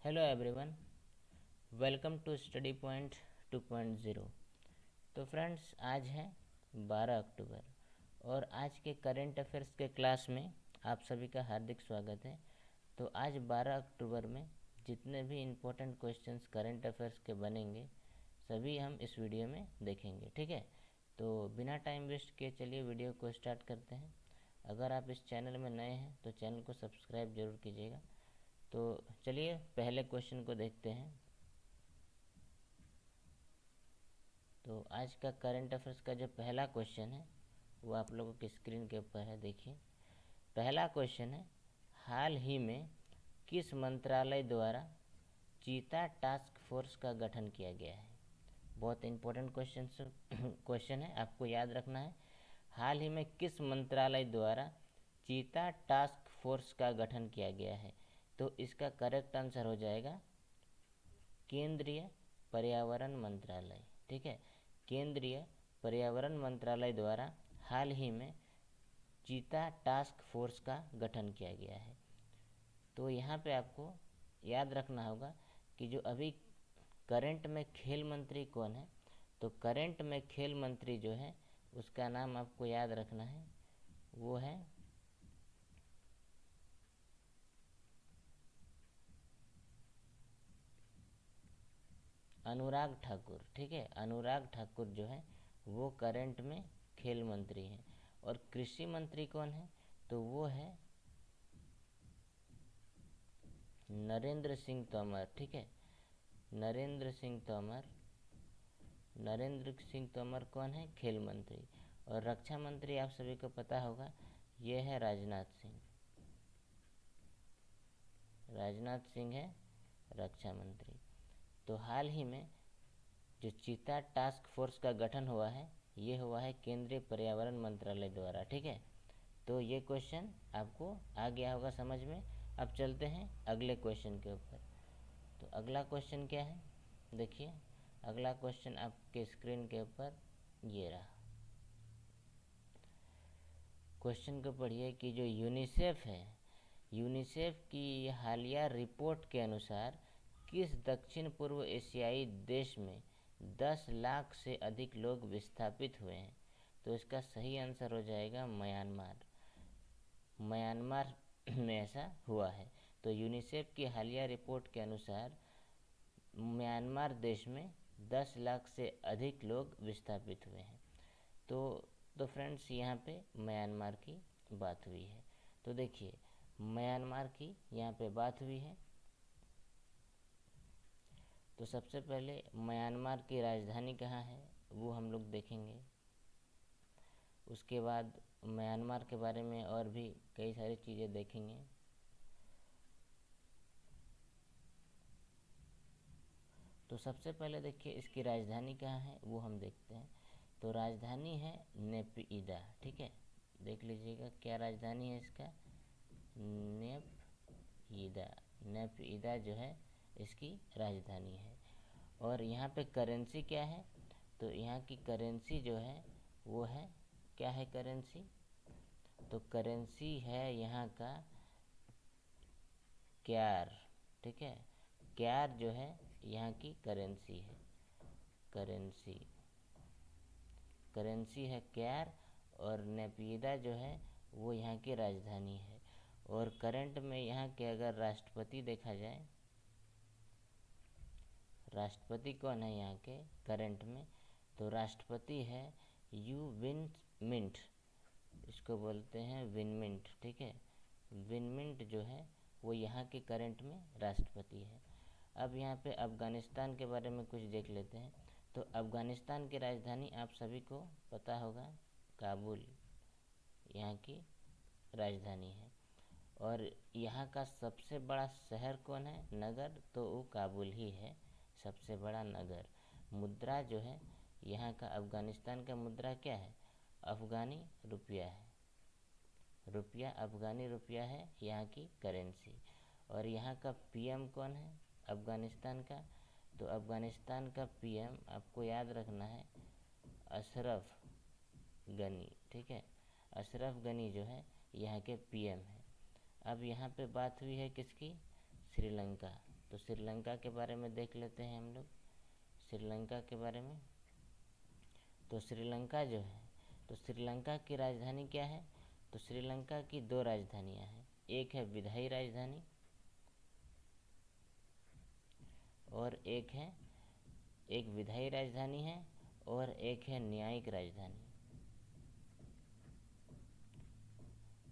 Hello everyone, welcome to study point 2.0। तो friends, आज है 12 अक्टूबर और आज के करंट अफेयर्स के क्लास में आप सभी का हार्दिक स्वागत है। तो आज 12 अक्टूबर में जितने भी इम्पोर्टेंट क्वेश्चंस करंट अफेयर्स के बनेंगे सभी हम इस वीडियो में देखेंगे, ठीक है। तो बिना टाइम वेस्ट किए चलिए वीडियो को स्टार्ट करते हैं। अगर आप इस चैनल में नए हैं तो चैनल को सब्सक्राइब जरूर कीजिएगा। तो चलिए पहले क्वेश्चन को देखते हैं। तो आज का करंट अफेयर्स का जो पहला क्वेश्चन है वो आप लोगों की स्क्रीन के ऊपर है, देखिए। पहला क्वेश्चन है, हाल ही में किस मंत्रालय द्वारा चीता टास्क फोर्स का गठन किया गया है? बहुत इंपॉर्टेंट क्वेश्चन है, आपको याद रखना है। हाल ही में किस मंत्रालय द्वारा चीता टास्क फोर्स का गठन किया गया है? तो इसका करेक्ट आंसर हो जाएगा केंद्रीय पर्यावरण मंत्रालय, ठीक है। केंद्रीय पर्यावरण मंत्रालय द्वारा हाल ही में चीता टास्क फोर्स का गठन किया गया है। तो यहाँ पे आपको याद रखना होगा कि जो अभी करंट में खेल मंत्री कौन है, तो करंट में खेल मंत्री जो है उसका नाम आपको याद रखना है, वो है अनुराग ठाकुर, ठीक है। अनुराग ठाकुर जो है वो करंट में खेल मंत्री हैं। और कृषि मंत्री कौन है, तो वो है नरेंद्र सिंह तोमर, ठीक है। नरेंद्र सिंह तोमर। नरेंद्र सिंह तोमर कौन है? खेल मंत्री। और रक्षा मंत्री आप सभी को पता होगा, ये है राजनाथ सिंह। राजनाथ सिंह है रक्षा मंत्री। तो हाल ही में जो चीता टास्क फोर्स का गठन हुआ है ये हुआ है केंद्रीय पर्यावरण मंत्रालय द्वारा, ठीक है। तो ये क्वेश्चन आपको आ गया होगा समझ में। अब चलते हैं अगले क्वेश्चन के ऊपर। तो अगला क्वेश्चन क्या है, देखिए। अगला क्वेश्चन आपके स्क्रीन के ऊपर ये रहा। क्वेश्चन को पढ़िए कि जो यूनिसेफ है, यूनिसेफ की हालिया रिपोर्ट के अनुसार किस दक्षिण पूर्व एशियाई देश में 10 लाख से अधिक लोग विस्थापित हुए हैं? तो इसका सही आंसर हो जाएगा म्यांमार। म्यांमार में ऐसा हुआ है। तो यूनिसेफ की हालिया रिपोर्ट के अनुसार म्यांमार देश में 10 लाख से अधिक लोग विस्थापित हुए हैं। तो फ्रेंड्स, यहाँ पे म्यांमार की बात हुई है। तो देखिए, म्यांमार की यहाँ पे बात हुई है। तो सबसे पहले म्यांमार की राजधानी कहाँ है वो हम लोग देखेंगे। उसके बाद म्यांमार के बारे में और भी कई सारी चीज़ें देखेंगे। तो सबसे पहले देखिए इसकी राजधानी कहाँ है वो हम देखते हैं। तो राजधानी है नेपियदा, ठीक है। देख लीजिएगा क्या राजधानी है इसका, नेपियदा। नेपियदा जो है इसकी राजधानी है। और यहाँ पे करेंसी क्या है, तो यहाँ की करेंसी जो है वो है, क्या है करेंसी, तो करेंसी है यहाँ का क्यार, ठीक है। क्यार जो है यहाँ की करेंसी है। करेंसी करेंसी है क्यार। और नेपियदा जो है वो यहाँ की राजधानी है। और करंट में यहाँ के अगर राष्ट्रपति देखा जाए, राष्ट्रपति कौन है यहाँ के करंट में, तो राष्ट्रपति है यू विन मिंट। इसको बोलते हैं विन मिंट, ठीक है। विन मिंट जो है वो यहाँ के करंट में राष्ट्रपति है। अब यहाँ पे अफ़गानिस्तान के बारे में कुछ देख लेते हैं। तो अफ़गानिस्तान की राजधानी आप सभी को पता होगा, काबुल यहाँ की राजधानी है। और यहाँ का सबसे बड़ा शहर कौन है, नगर, तो वो काबुल ही है सबसे बड़ा नगर। मुद्रा जो है यहाँ का अफ़गानिस्तान का मुद्रा क्या है, अफ़गानी रुपया है। रुपया अफ़गानी रुपया है यहाँ की करेंसी। और यहाँ का पीएम कौन है अफ़गानिस्तान का, तो अफ़गानिस्तान का पीएम आपको याद रखना है अशरफ गनी, ठीक है। अशरफ गनी जो है यहाँ के पीएम है। अब यहाँ पे बात हुई है किसकी, श्रीलंका। तो श्रीलंका के बारे में देख लेते हैं हम लोग, श्रीलंका के बारे में। तो श्रीलंका जो है, तो श्रीलंका की राजधानी क्या है? तो श्रीलंका की दो राजधानियां हैं, एक है विधायी राजधानी और एक विधायी राजधानी है और एक है न्यायिक राजधानी।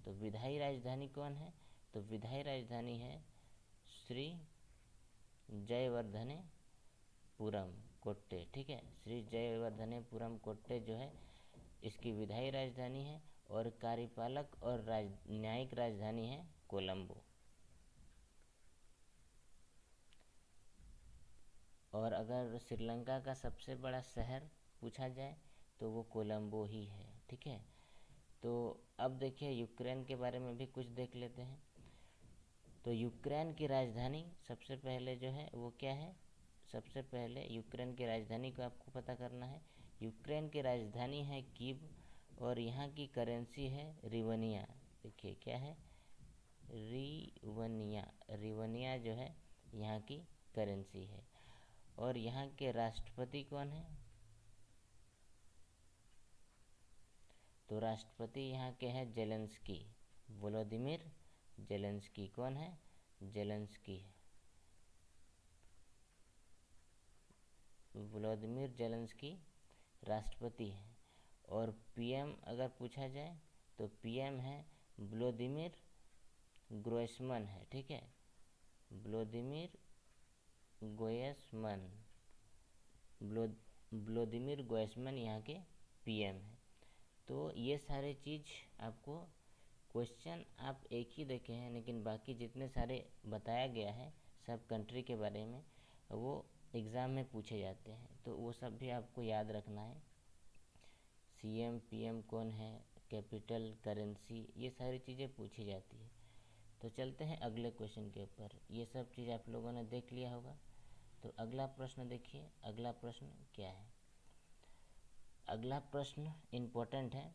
तो विधायी राजधानी कौन है? तो विधायी राजधानी है श्री जयवर्धनेपुरम कोट्टे, ठीक है, श्री जयवर्धनेपुरम कोट्टे जो है इसकी विधायी राजधानी है, और कार्यपालक और न्यायिक राजधानी है कोलंबो। और अगर श्रीलंका का सबसे बड़ा शहर पूछा जाए तो वो कोलंबो ही है, ठीक है। तो अब देखिए यूक्रेन के बारे में भी कुछ देख लेते हैं। तो यूक्रेन की राजधानी सबसे पहले जो है वो क्या है? सबसे पहले यूक्रेन की राजधानी को आपको पता करना है। यूक्रेन की राजधानी है कीव और यहाँ की करेंसी है रिवनिया। देखिए क्या है? रिवनिया। रिवनिया जो है यहाँ की करेंसी है। और यहाँ के राष्ट्रपति कौन है? तो राष्ट्रपति यहाँ के हैं जेलेंस्की, वोलोदिमिर जेलेंस्की। कौन है? जेलेंस्की, वोलोदिमिर जेलेंस्की राष्ट्रपति हैं। और पीएम अगर पूछा जाए तो पीएम है व्लादिमीर ग्रोयसमन है, ठीक है, व्लादिमीर गोयसमन, व्लादिमीर गोयसमन यहाँ के पीएम हैं। तो ये सारे चीज़ आपको क्वेश्चन आप एक ही देखे हैं, लेकिन बाकी जितने सारे बताया गया है सब कंट्री के बारे में वो एग्ज़ाम में पूछे जाते हैं, तो वो सब भी आपको याद रखना है। सीएम पीएम कौन है, कैपिटल, करेंसी, ये सारी चीज़ें पूछी जाती है। तो चलते हैं अगले क्वेश्चन के ऊपर। ये सब चीज़ आप लोगों ने देख लिया होगा। तो अगला प्रश्न देखिए, अगला प्रश्न क्या है? अगला प्रश्न इम्पोर्टेंट है,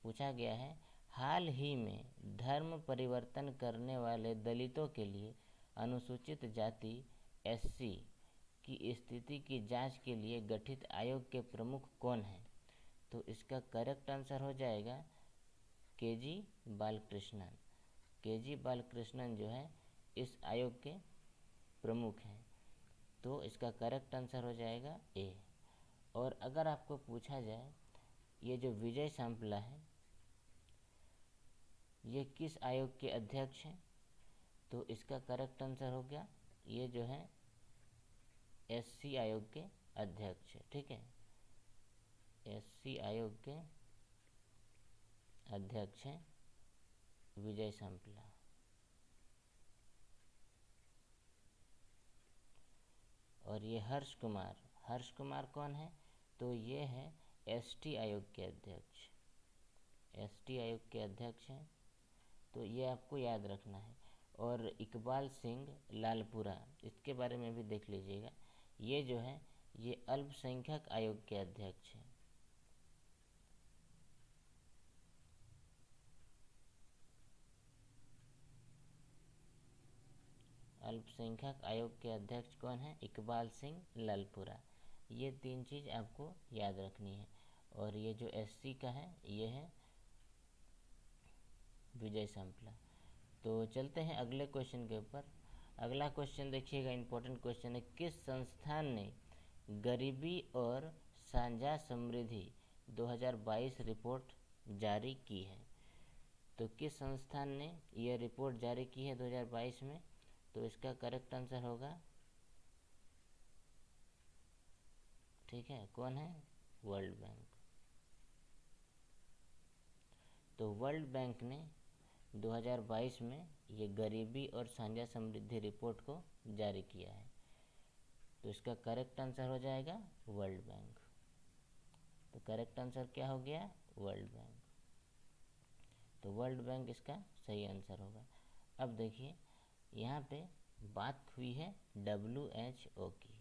पूछा गया है हाल ही में धर्म परिवर्तन करने वाले दलितों के लिए अनुसूचित जाति एससी की स्थिति की जांच के लिए गठित आयोग के प्रमुख कौन हैं? तो इसका करेक्ट आंसर हो जाएगा केजी बालकृष्णन। केजी बालकृष्णन जो है इस आयोग के प्रमुख हैं। तो इसका करेक्ट आंसर हो जाएगा ए। और अगर आपको पूछा जाए ये जो विजय सांपला है ये किस आयोग के अध्यक्ष हैं? तो इसका करेक्ट आंसर हो गया ये जो है एससी आयोग के अध्यक्ष है, ठीक है, एससी आयोग के अध्यक्ष हैं विजय सांपला। और ये हर्ष कुमार कौन है? तो ये है एसटी आयोग के अध्यक्ष, एसटी आयोग के अध्यक्ष हैं। तो ये आपको याद रखना है। और इकबाल सिंह लालपुरा, इसके बारे में भी देख लीजिएगा। ये जो है ये अल्पसंख्यक आयोग के अध्यक्ष हैं। अल्पसंख्यक आयोग के अध्यक्ष कौन है? इकबाल सिंह लालपुरा। ये तीन चीज़ आपको याद रखनी है। और ये जो एससी का है ये है विजय सांपला। तो चलते हैं अगले क्वेश्चन के ऊपर। अगला क्वेश्चन देखिएगा, इम्पोर्टेंट क्वेश्चन है, किस संस्थान ने गरीबी और साझा समृद्धि 2022 रिपोर्ट जारी की है? तो किस संस्थान ने यह रिपोर्ट जारी की है 2022 में? तो इसका करेक्ट आंसर होगा, ठीक है, कौन है? World bank. तो वर्ल्ड बैंक ने 2022 में ये गरीबी और साझा समृद्धि रिपोर्ट को जारी किया है। तो इसका करेक्ट आंसर हो जाएगा वर्ल्ड बैंक। तो करेक्ट आंसर क्या हो गया? World bank. तो वर्ल्ड बैंक इसका सही आंसर होगा। अब देखिए यहाँ पे बात हुई है WHO की।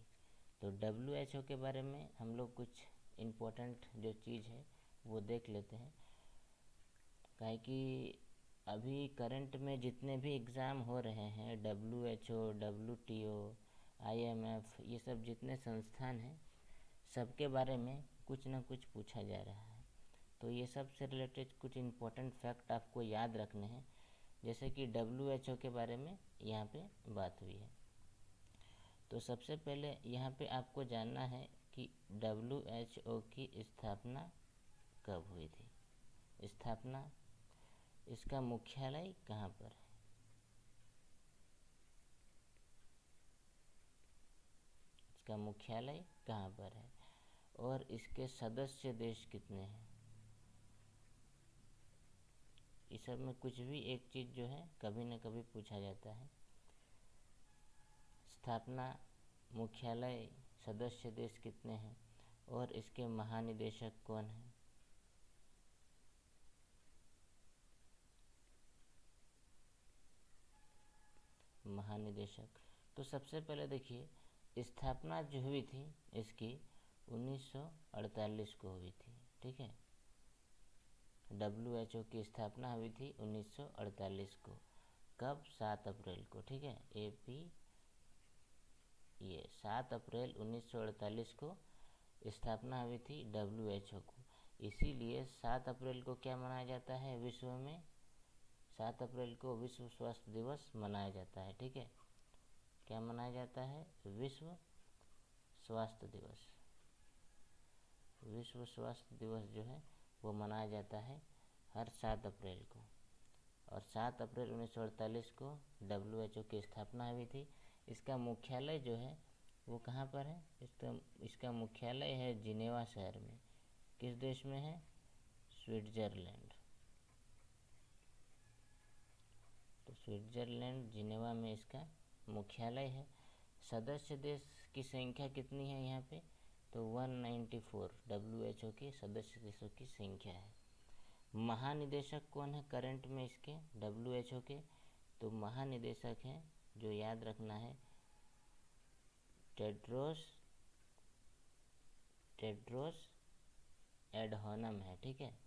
तो WHO के बारे में हम लोग कुछ इम्पोर्टेंट जो चीज़ है वो देख लेते हैं, काहे कि अभी करंट में जितने भी एग्ज़ाम हो रहे हैं WHO, WTO, IMF, ये सब जितने संस्थान हैं सबके बारे में कुछ ना कुछ पूछा जा रहा है। तो ये सब से रिलेटेड कुछ इम्पोर्टेंट फैक्ट आपको याद रखने हैं, जैसे कि WHO के बारे में यहाँ पे बात हुई है। तो सबसे पहले यहाँ पे आपको जानना है कि WHO की स्थापना कब हुई थी। स्थापना, इसका मुख्यालय कहाँ पर है? इसका मुख्यालय कहाँ पर है और इसके सदस्य देश कितने हैं? इस सब में कुछ भी एक चीज़ जो है कभी न कभी पूछा जाता है। स्थापना, मुख्यालय, सदस्य देश कितने हैं और इसके महानिदेशक कौन हैं? महानिदेशक। तो सबसे पहले देखिए, स्थापना जो हुई थी इसकी 1948 को हुई थी, ठीक है। WHO की स्थापना हुई थी 1948 को। कब? 7 अप्रैल को, ठीक है। ये 7 अप्रैल 1948 को स्थापना हुई थी WHO को। इसीलिए 7 अप्रैल को क्या मनाया जाता है विश्व में? 7 अप्रैल को विश्व स्वास्थ्य दिवस मनाया जाता है, ठीक है। क्या मनाया जाता है? विश्व स्वास्थ्य दिवस। विश्व स्वास्थ्य दिवस जो है वो मनाया जाता है हर 7 अप्रैल को। और 7 अप्रैल 1948 को WHO की स्थापना हुई थी। इसका मुख्यालय जो है वो कहाँ पर है? इसका मुख्यालय है जिनेवा शहर में। किस देश में है? स्विट्जरलैंड। तो स्विट्जरलैंड जिनेवा में इसका मुख्यालय है। सदस्य देश की संख्या कितनी है यहाँ पे? तो 194 WHO के सदस्य देशों की संख्या है। महानिदेशक कौन है करंट में इसके WHO के? तो महानिदेशक हैं, जो याद रखना है, टेड्रोस एडहानम है, ठीक है।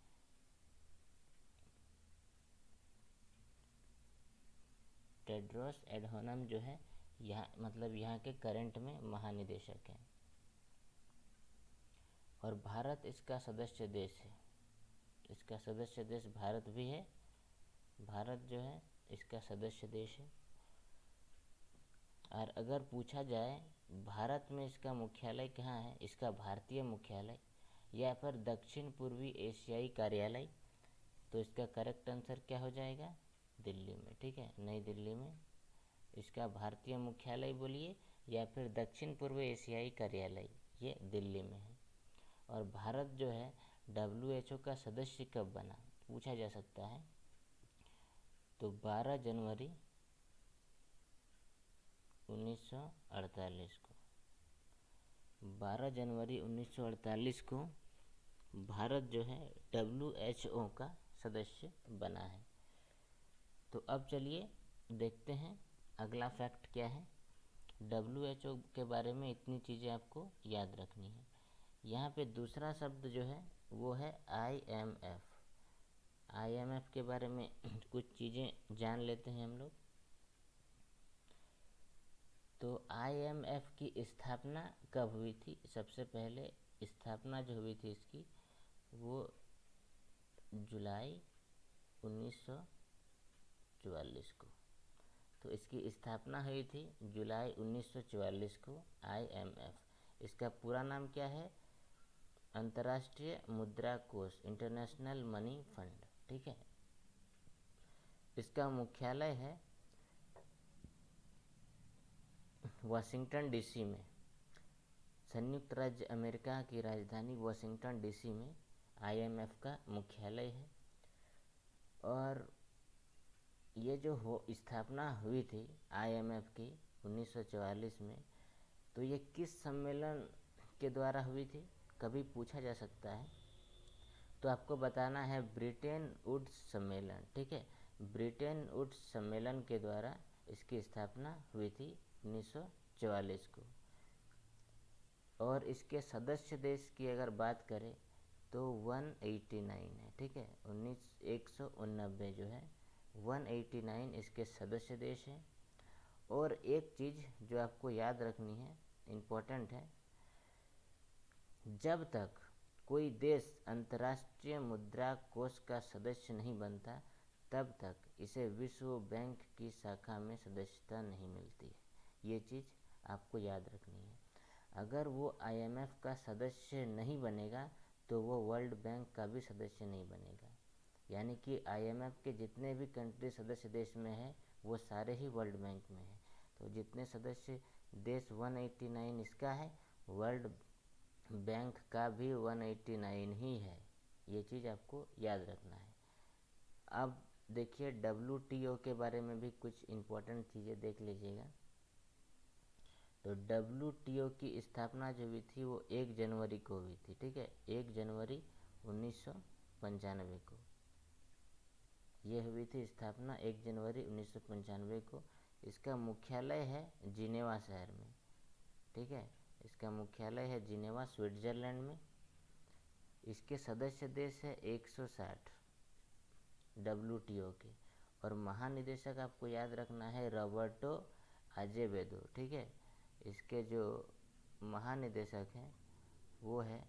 टेड्रोस एडहानम जो है यहाँ के करंट में महानिदेशक हैं। और भारत इसका सदस्य देश है। इसका सदस्य देश भारत भी है। भारत जो है इसका सदस्य देश है। और अगर पूछा जाए भारत में इसका मुख्यालय कहाँ है, इसका भारतीय मुख्यालय या फिर दक्षिण पूर्वी एशियाई कार्यालय, तो इसका करेक्ट आंसर क्या हो जाएगा? दिल्ली में, ठीक है, नई दिल्ली में इसका भारतीय मुख्यालय बोलिए या फिर दक्षिण पूर्व एशियाई कार्यालय, ये दिल्ली में है। और भारत जो है WHO का सदस्य कब बना, पूछा जा सकता है। तो 12 जनवरी 1948 को, 12 जनवरी 1948 को भारत जो है WHO का सदस्य बना है। तो अब चलिए देखते हैं अगला फैक्ट क्या है। WHO के बारे में इतनी चीज़ें आपको याद रखनी है। यहाँ पे दूसरा शब्द जो है वो है IMF। IMF के बारे में कुछ चीज़ें जान लेते हैं हम लोग। तो IMF की स्थापना कब हुई थी? सबसे पहले स्थापना जो हुई थी इसकी वो जुलाई 1944 को। तो इसकी स्थापना हुई थी जुलाई 1944 को IMF। इसका पूरा नाम क्या है? अंतर्राष्ट्रीय मुद्रा कोष, इंटरनेशनल मनी फंड, ठीक है। इसका मुख्यालय है वाशिंगटन DC में। संयुक्त राज्य अमेरिका की राजधानी वाशिंगटन DC में IMF का मुख्यालय है। और ये जो स्थापना हुई थी IMF की 1944 में, तो ये किस सम्मेलन के द्वारा हुई थी, कभी पूछा जा सकता है। तो आपको बताना है ब्रिटेन वुड्स सम्मेलन, ठीक है। ब्रिटेन वुड्स सम्मेलन के द्वारा इसकी स्थापना हुई थी 1944 को। और इसके सदस्य देश की अगर बात करें तो 189 है, ठीक है। 189 जो है 189 इसके सदस्य देश हैं। और एक चीज़ जो आपको याद रखनी है, इम्पोर्टेंट है, जब तक कोई देश अंतर्राष्ट्रीय मुद्रा कोष का सदस्य नहीं बनता तब तक इसे विश्व बैंक की शाखा में सदस्यता नहीं मिलती है। ये चीज़ आपको याद रखनी है। अगर वो आईएमएफ का सदस्य नहीं बनेगा तो वो वर्ल्ड बैंक का भी सदस्य नहीं बनेगा। यानी कि आईएमएफ के जितने भी कंट्री सदस्य देश में है वो सारे ही वर्ल्ड बैंक में है। तो जितने सदस्य देश 189 इसका है, वर्ल्ड बैंक का भी 189 ही है। ये चीज़ आपको याद रखना है। अब देखिए WTO के बारे में भी कुछ इम्पोर्टेंट चीज़ें देख लीजिएगा। तो WTO की स्थापना जो हुई थी वो 1 जनवरी को हुई थी, ठीक है, 1 जनवरी 1995 को ये हुई थी स्थापना, 1 जनवरी 1995 को। इसका मुख्यालय है जिनेवा शहर में, ठीक है, इसका मुख्यालय है जिनेवा, स्विट्जरलैंड में। इसके सदस्य देश है 160 WTO के, और महानिदेशक आपको याद रखना है रॉबर्टो अजेवेदो, ठीक है। इसके जो महानिदेशक हैं वो है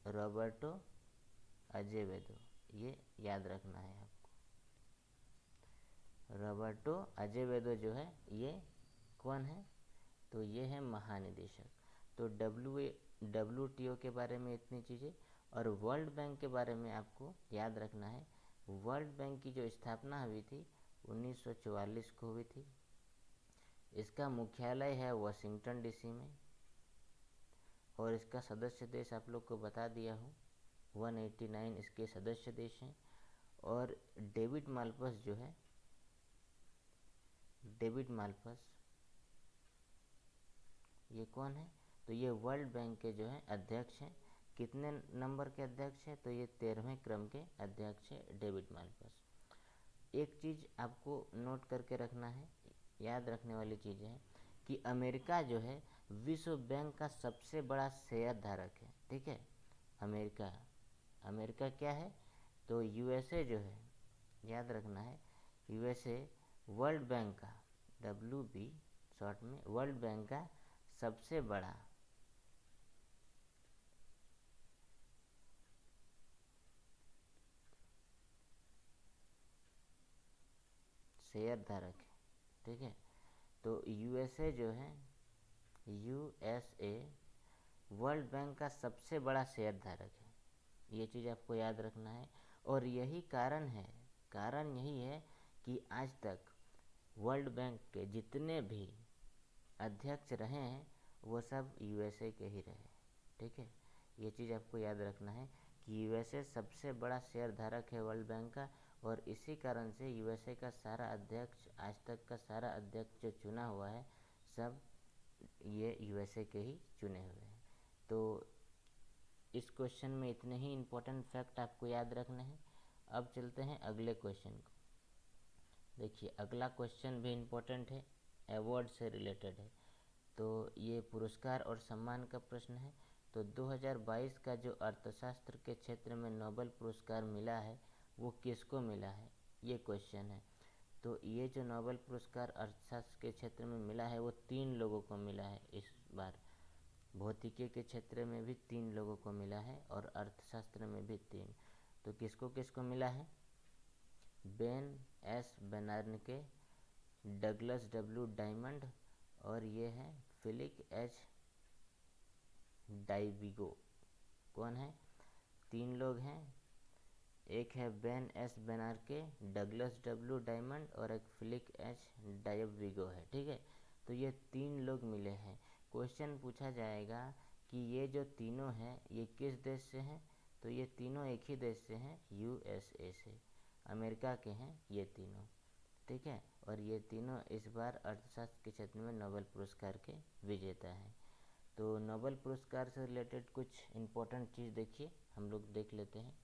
रॉबर्टो अजेवेदो, ये याद रखना है आपको। रॉबर्टो अजेवेदो जो है ये कौन है, तो ये है महानिदेशक। तो WTO के बारे में इतनी चीज़ें। और वर्ल्ड बैंक के बारे में आपको याद रखना है, वर्ल्ड बैंक की जो स्थापना हुई थी 1944 को हुई थी। इसका मुख्यालय है वाशिंगटन DC में, और इसका सदस्य देश आप लोग को बता दिया हूँ, 189 इसके सदस्य देश हैं। और डेविड माल्पस जो है, डेविड माल्पस ये कौन है, तो ये वर्ल्ड बैंक के जो है अध्यक्ष हैं। कितने नंबर के अध्यक्ष हैं, तो ये 13वें क्रम के अध्यक्ष है डेविड माल्पस। एक चीज़ आपको नोट करके रखना है, याद रखने वाली चीज़ है कि अमेरिका जो है विश्व बैंक का सबसे बड़ा शेयर धारक है, ठीक है। अमेरिका क्या है, तो USA जो है, याद रखना है, USA वर्ल्ड बैंक का, WB शॉर्ट में, वर्ल्ड बैंक का सबसे बड़ा शेयर धारक है, ठीक है। तो USA जो है, USA वर्ल्ड बैंक का सबसे बड़ा शेयर धारक है। ये चीज़ आपको याद रखना है। और यही कारण है, कारण यही है कि आज तक वर्ल्ड बैंक के जितने भी अध्यक्ष रहे हैं वो सब USA के ही रहे, ठीक है। ये चीज़ आपको याद रखना है कि USA सबसे बड़ा शेयर धारक है वर्ल्ड बैंक का, और इसी कारण से USA का सारा अध्यक्ष, आज तक का सारा अध्यक्ष जो चुना हुआ है सब ये USA के ही चुने हुए हैं। तो इस क्वेश्चन में इतने ही इम्पोर्टेंट फैक्ट आपको याद रखने हैं। अब चलते हैं अगले क्वेश्चन को। देखिए अगला क्वेश्चन भी इम्पोर्टेंट है, अवार्ड से रिलेटेड है। तो ये पुरस्कार और सम्मान का प्रश्न है। तो 2022 का जो अर्थशास्त्र के क्षेत्र में नोबेल पुरस्कार मिला है वो किसको मिला है, ये क्वेश्चन है। तो ये जो नोबेल पुरस्कार अर्थशास्त्र के क्षेत्र में मिला है वो 3 लोगों को मिला है इस बार। भौतिकी के क्षेत्र में भी 3 लोगों को मिला है और अर्थशास्त्र में भी 3। तो किसको किसको मिला है, Ben S Bernanke, Douglas W Diamond, और ये है फिलिप H डाइविगो। कौन है, 3 लोग हैं, एक है Ben S Bernanke, Douglas W Diamond और एक फिलिप H डाइविगो है, ठीक है। तो ये 3 लोग मिले हैं। क्वेश्चन पूछा जाएगा कि ये जो तीनों हैं ये किस देश से हैं, तो ये तीनों एक ही देश से हैं, USA से, अमेरिका के हैं ये तीनों, ठीक है। और ये तीनों इस बार अर्थशास्त्र के क्षेत्र में नोबेल पुरस्कार के विजेता हैं। तो नोबेल पुरस्कार से रिलेटेड कुछ इम्पोर्टेंट चीज़ देखिए, हम लोग देख लेते हैं।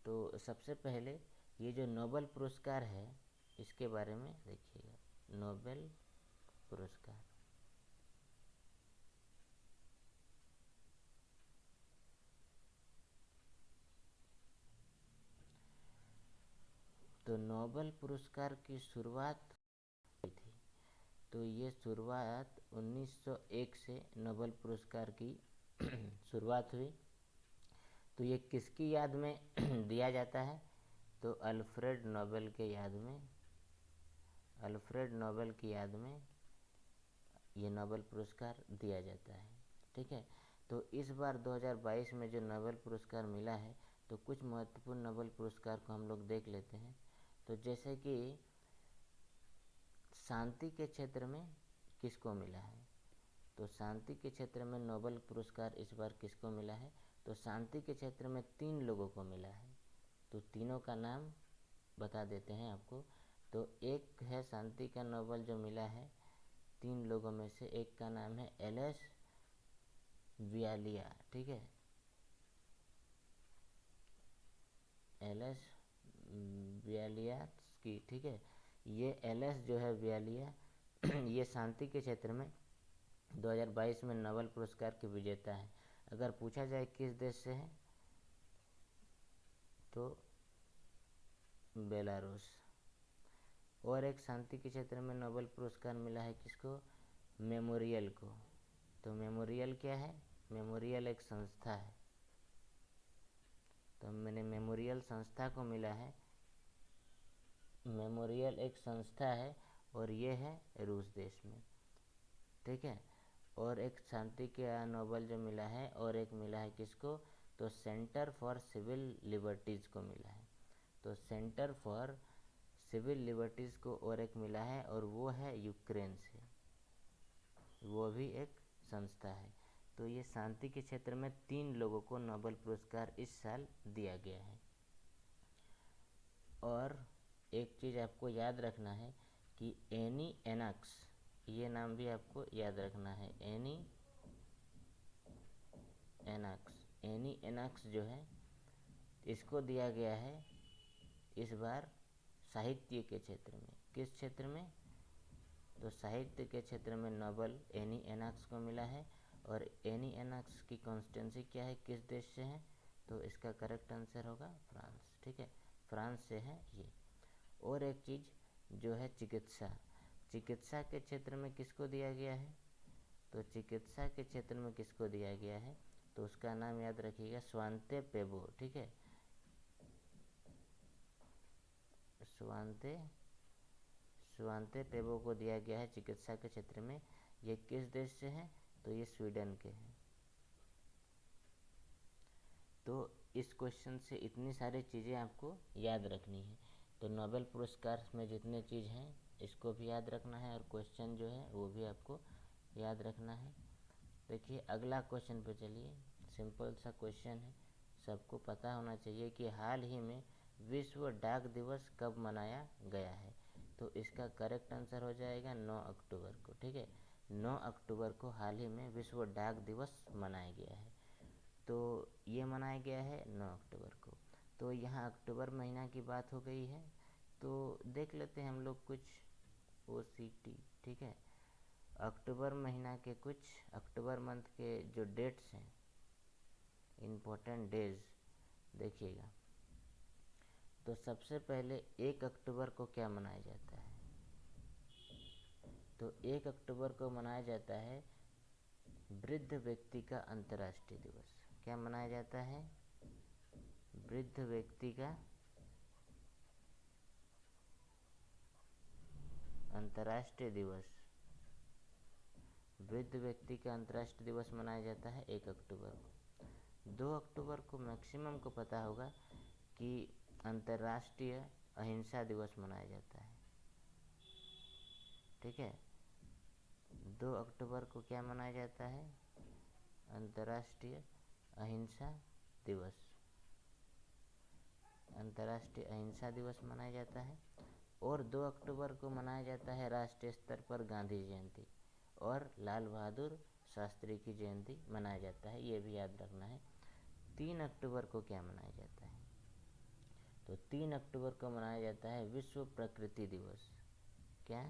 तो सबसे पहले ये जो नोबेल पुरस्कार है इसके बारे में देखिएगा, नोबेल पुरस्कार। तो नोबेल पुरस्कार की शुरुआत तो ये शुरुआत 1901 से नोबेल पुरस्कार की शुरुआत हुई। तो ये किसकी याद में दिया जाता है? तो अल्फ्रेड नोबेल के याद में, अल्फ्रेड नोबेल की याद में ये नोबेल पुरस्कार दिया जाता है। ठीक है, तो इस बार 2022 में जो नोबेल पुरस्कार मिला है, तो कुछ महत्वपूर्ण नोबेल पुरस्कार को हम लोग देख लेते हैं। तो जैसे कि शांति के क्षेत्र में किसको मिला है? तो शांति के क्षेत्र में नोबेल पुरस्कार इस बार किसको मिला है? तो शांति के क्षेत्र में 3 लोगों को मिला है। तो तीनों का नाम बता देते हैं आपको। तो एक है शांति का नोबेल जो मिला है 3 लोगों में से, एक का नाम है एलेस वियालिया। ठीक है, एलेस वियालियास्की। ठीक है, ये एलेस जो है वियालिया ये शांति के क्षेत्र में 2022 में नोबेल पुरस्कार के विजेता है। अगर पूछा जाए किस देश से है, तो बेलारूस। और एक शांति के क्षेत्र में नोबेल पुरस्कार मिला है किसको? मेमोरियल को। तो मेमोरियल क्या है? मेमोरियल एक संस्था है। तो मैंने मेमोरियल संस्था को मिला है। मेमोरियल एक संस्था है और ये है रूस देश में। ठीक है, और एक शांति का नोबेल जो मिला है, और एक मिला है किसको? तो सेंटर फॉर सिविल लिबर्टीज़ को मिला है। तो सेंटर फॉर सिविल लिबर्टीज़ को और एक मिला है, और वो है यूक्रेन से, वो भी एक संस्था है। तो ये शांति के क्षेत्र में 3 लोगों को नोबेल पुरस्कार इस साल दिया गया है। और एक चीज़ आपको याद रखना है कि एनी एनक्स, ये नाम भी आपको याद रखना है। एनी एनक्स जो है, इसको दिया गया है इस बार साहित्य के क्षेत्र में। किस क्षेत्र में? तो साहित्य के क्षेत्र में नोबेल एनी एनक्स को मिला है। और एनी एनक्स की कॉन्स्टिट्यूंसी क्या है, किस देश से है? तो इसका करेक्ट आंसर होगा फ्रांस। ठीक है, फ्रांस से है ये। और एक चीज़ जो है चिकित्सा, चिकित्सा के क्षेत्र में किसको दिया गया है? तो चिकित्सा के क्षेत्र में किसको दिया गया है? तो उसका नाम याद रखिएगा, स्वांते पेबो। ठीक है, स्वांते पेबो को दिया गया है चिकित्सा के क्षेत्र में। ये किस देश से है? तो ये स्वीडन के हैं। तो इस क्वेश्चन से इतनी सारी चीज़ें आपको याद रखनी है। तो नोबेल पुरस्कार में जितने चीज़ हैं इसको भी याद रखना है, और क्वेश्चन जो है वो भी आपको याद रखना है। देखिए अगला क्वेश्चन पे चलिए। सिंपल सा क्वेश्चन है, सबको पता होना चाहिए कि हाल ही में विश्व डाक दिवस कब मनाया गया है? तो इसका करेक्ट आंसर हो जाएगा 9 अक्टूबर को। ठीक है, 9 अक्टूबर को हाल ही में विश्व डाक दिवस मनाया गया है। तो ये मनाया गया है 9 अक्टूबर को। तो यहाँ अक्टूबर महीना की बात हो गई है, तो देख लेते हैं हम लोग कुछ OCT। ठीक है, अक्टूबर महीना के कुछ, अक्टूबर मंथ के जो डेट्स हैं, इम्पोर्टेंट डेज देखिएगा। तो सबसे पहले 1 अक्टूबर को क्या मनाया जाता है? तो 1 अक्टूबर को मनाया जाता है वृद्ध व्यक्ति का अंतर्राष्ट्रीय दिवस। क्या मनाया जाता है? वृद्ध व्यक्ति का अंतर्राष्ट्रीय दिवस। वृद्ध व्यक्ति का अंतर्राष्ट्रीय दिवस मनाया जाता है 1 अक्टूबर को। 2 अक्टूबर को मैक्सिमम को पता होगा कि अंतर्राष्ट्रीय अहिंसा दिवस मनाया जाता है। ठीक है, 2 अक्टूबर को क्या मनाया जाता है? अंतर्राष्ट्रीय अहिंसा दिवस। अंतर्राष्ट्रीय अहिंसा दिवस मनाया जाता है। और 2 अक्टूबर को मनाया जाता है राष्ट्रीय स्तर पर गांधी जयंती, और लाल बहादुर शास्त्री की जयंती मनाया जाता है, ये भी याद रखना है। 3 अक्टूबर को क्या मनाया जाता है? तो 3 अक्टूबर को मनाया जाता है विश्व प्रकृति दिवस। क्या?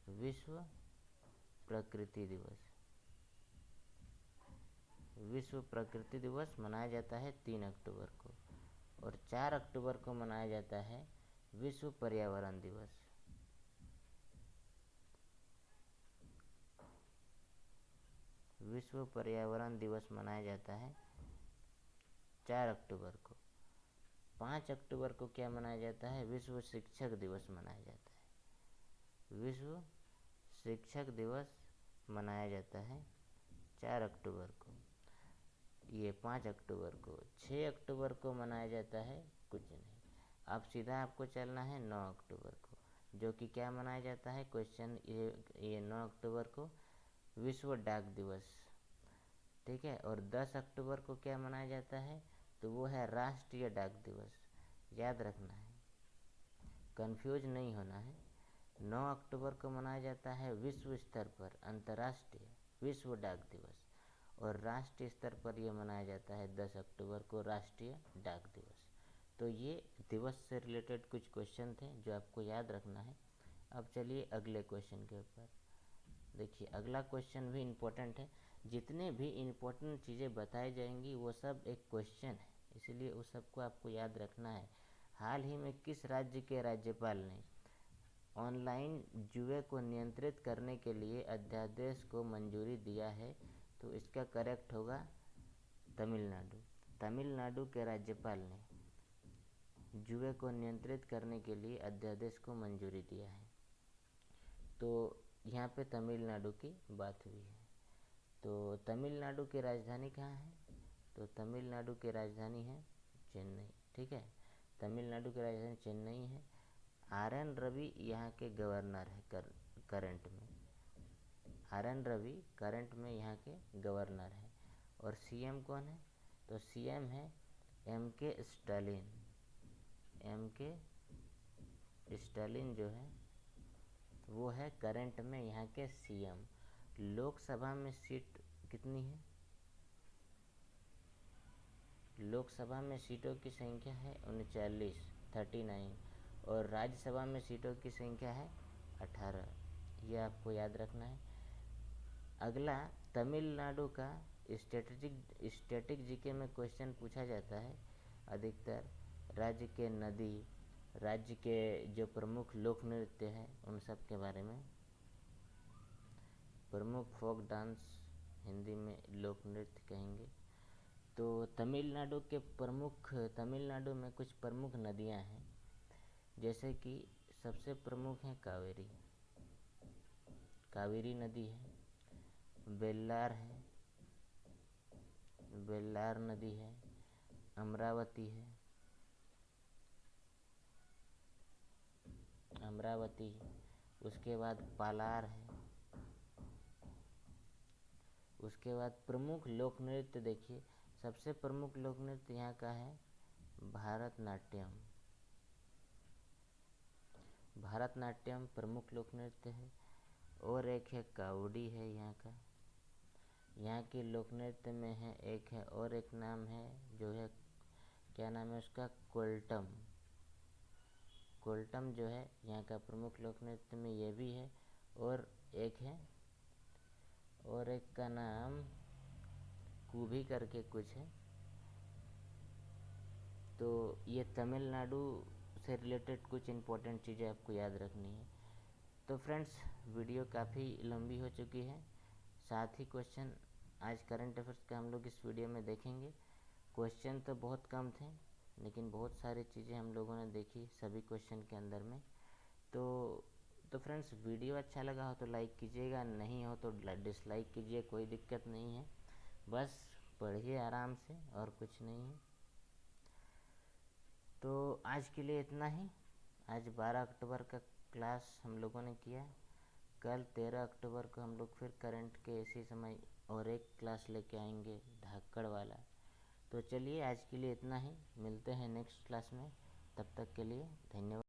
विश्व प्रकृति दिवस। विश्व प्रकृति दिवस मनाया जाता है 3 अक्टूबर को। और 4 अक्टूबर को मनाया जाता है विश्व पर्यावरण दिवस। विश्व पर्यावरण दिवस मनाया जाता है 4 अक्टूबर को। 5 अक्टूबर को क्या मनाया जाता है? विश्व शिक्षक दिवस मनाया जाता है। विश्व शिक्षक दिवस मनाया जाता है 4 अक्टूबर को। ये 5 अक्टूबर को। 6 अक्टूबर को मनाया जाता है कुछ नहीं। अब सीधा आपको चलना है 9 अक्टूबर को, जो कि क्या मनाया जाता है? क्वेश्चन ये 9 अक्टूबर को विश्व डाक दिवस, ठीक है। और 10 अक्टूबर को क्या मनाया जाता है? तो वो है राष्ट्रीय डाक दिवस। याद रखना है, कंफ्यूज नहीं होना है। 9 अक्टूबर को मनाया जाता है विश्व स्तर पर अंतर्राष्ट्रीय विश्व डाक दिवस, और राष्ट्रीय स्तर पर यह मनाया जाता है 10 अक्टूबर को राष्ट्रीय डाक दिवस। तो ये दिवस से रिलेटेड कुछ क्वेश्चन थे जो आपको याद रखना है। अब चलिए अगले क्वेश्चन के ऊपर। देखिए अगला क्वेश्चन भी इम्पोर्टेंट है। जितने भी इम्पोर्टेंट चीज़ें बताई जाएंगी वो सब एक क्वेश्चन है, इसलिए उस सबको आपको याद रखना है। हाल ही में किस राज्य के राज्यपाल ने ऑनलाइन जुए को नियंत्रित करने के लिए अध्यादेश को मंजूरी दिया है? तो इसका करेक्ट होगा तमिलनाडु। तमिलनाडु के राज्यपाल ने जुए को नियंत्रित करने के लिए अध्यादेश को मंजूरी दिया है। तो यहाँ पे तमिलनाडु की बात हुई है। तो तमिलनाडु की राजधानी कहाँ है? तो तमिलनाडु की राजधानी है चेन्नई, ठीक है। तमिलनाडु की राजधानी चेन्नई है। RN रवि यहाँ के गवर्नर है करंट में। RN रवि करंट में यहाँ के गवर्नर है। और CM कौन है? तो CM है MK स्टालिन। MK स्टालिन जो है वो है करंट में यहाँ के CM। लोकसभा में सीट कितनी है? लोकसभा में सीटों की संख्या है 39। और राज्यसभा में सीटों की संख्या है 18। यह आपको याद रखना है। अगला तमिलनाडु का स्टैटिक जीके में क्वेश्चन पूछा जाता है अधिकतर। राज्य के नदी, राज्य के जो प्रमुख लोक नृत्य हैं उन सब के बारे में। प्रमुख फोक डांस, हिंदी में लोक नृत्य कहेंगे। तो तमिलनाडु में कुछ प्रमुख नदियां हैं, जैसे कि सबसे प्रमुख है कावेरी नदी है, बेल्लार नदी है, अमरावती है, उसके बाद पालार है। उसके बाद प्रमुख लोक नृत्य देखिए, सबसे प्रमुख लोक नृत्य यहाँ का है भारतनाट्यम प्रमुख लोक नृत्य है। और एक है कावड़ी है यहाँ का, यहाँ के लोक नृत्य में है। एक है और एक नाम है जो है, क्या नाम है उसका? कोल्टम जो है यहाँ का प्रमुख लोक नृत्य में ये भी है। और एक का नाम कूभी करके कुछ है। तो ये तमिलनाडु से रिलेटेड कुछ इम्पोर्टेंट चीज़ें आपको याद रखनी है। तो फ्रेंड्स वीडियो काफ़ी लंबी हो चुकी है। साथ ही क्वेश्चन आज करंट अफेयर्स का हम लोग इस वीडियो में देखेंगे। क्वेश्चन तो बहुत कम थे, लेकिन बहुत सारी चीज़ें हम लोगों ने देखी सभी क्वेश्चन के अंदर में। तो फ्रेंड्स वीडियो अच्छा लगा हो तो लाइक कीजिएगा, नहीं हो तो डिसलाइक कीजिए, कोई दिक्कत नहीं है। बस पढ़िए आराम से, और कुछ नहीं है। तो आज के लिए इतना ही। आज 12 अक्टूबर का क्लास हम लोगों ने किया। कल 13 अक्टूबर को हम लोग फिर करंट के इसी समय और एक क्लास लेके आएंगे, धाकड़ वाला। तो चलिए आज के लिए इतना ही, मिलते हैं नेक्स्ट क्लास में। तब तक के लिए धन्यवाद।